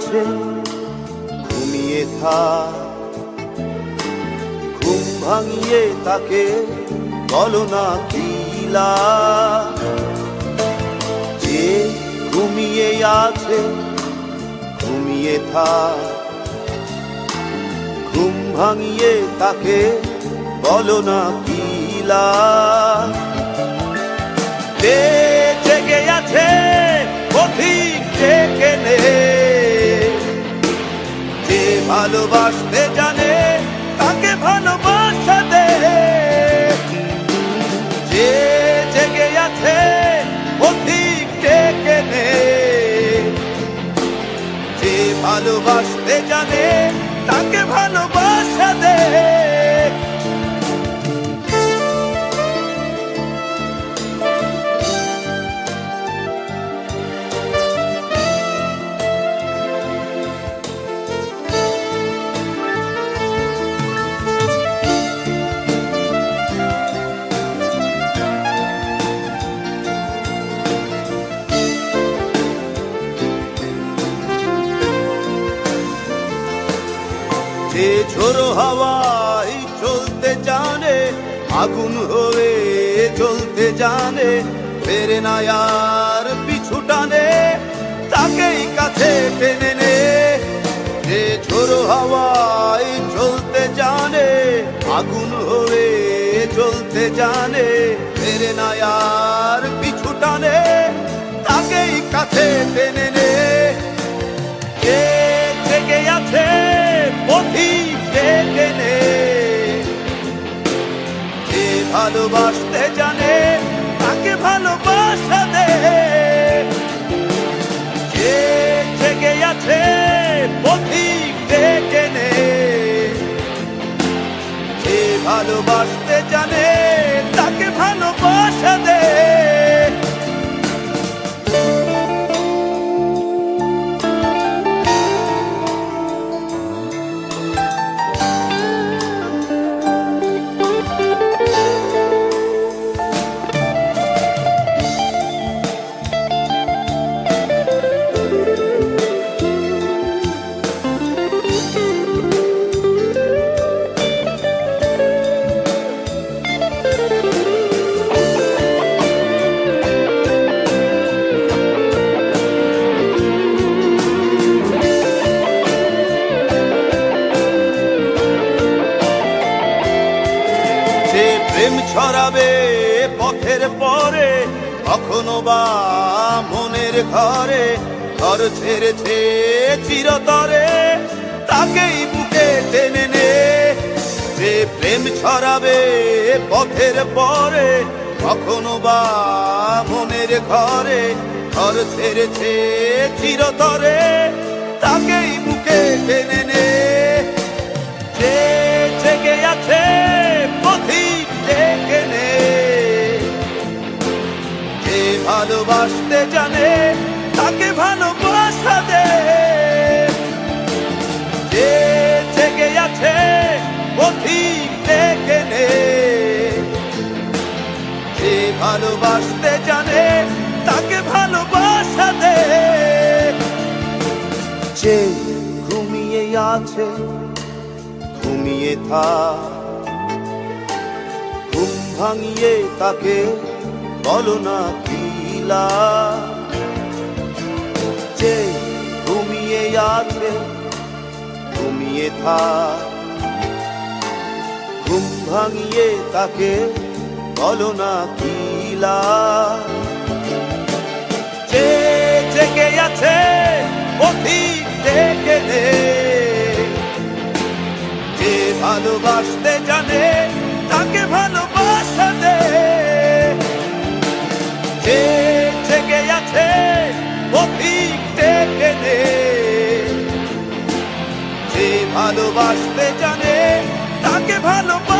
আছে ঘুমিয়ে থাক, ঘুম ভাঙিয়ে তাকে বলো না কিলা। যে ঘুমিয়ে আছে ঘুমিয়ে থাক, ঘুম ভাঙিয়ে তাকে বলো না কিলা। যে জেগে আছে পথিক ডেকে নে, যে ভালোবাসতে জানে তাকে ভালোবাসা দে। যে জেগে আছে পথিক ডেকে নে, যে ভালোবাসতে জানে তাকে ভালোবাসা দে। যে ঝোড়ো হাওয়ায় চলতে জানে, আগুন হয়ে চলতে জানে, ফেরে না আর পিছু টানে, তাকেই কাছে টেনে নে। যে ঝোড়ো হাওয়ায় চলতে জানে, আগুন হয়ে চলতে জানে, ফেরে না আর পিছু টানে, তাকেই কাছে টেনে নে। কে জেগে আছে পথিক ডেকে নে, যে ভালোবাসতে জানে তাকে ভালোবাসা দে। যে জেগে আছে পথিক ডেকে নে, যে ভালোবাসতে জানে তাকে ভালোবাসা দে। প্রেম ছড়াবে পথের পরে, কখনো বা মনের ঘরে, ঘর ছেড়েছে চিরতরে, তাকেই বুকে টেনে নে। যে প্রেম ছড়াবে পথের পরে, কখনো বা মনের ঘরে, ঘর ছেড়েছে চিরতরে, তাকেই বুকে টেনে নে। যে জেগে আছে পথিক ডেকে নে, যে ভালোবাসতে জানে তাকে ভালোবাসা দে। যে জেগে আছে পথিক ডেকে নে, যে ভালোবাসতে জানে তাকে ভালোবাসা দে। যে ঘুমিয়ে আছে ঘুমিয়ে থাক, ঘুম ভাঙিয়ে তাকে বলো না কিলা। যে ঘুমিয়ে আছে ঘুমিয়ে থাক, ঘুম ভাঙিয়ে তাকে বলো না কিলা। যে জেগে আছে পথিক ডেকে নে, যে ভালোবাসতে জানে তাকে ভালোবাসা দে। যে জেগে আছে পথিক ডেকে নে, যে ভালোবাসতে জানে তাকে ভালোবাসা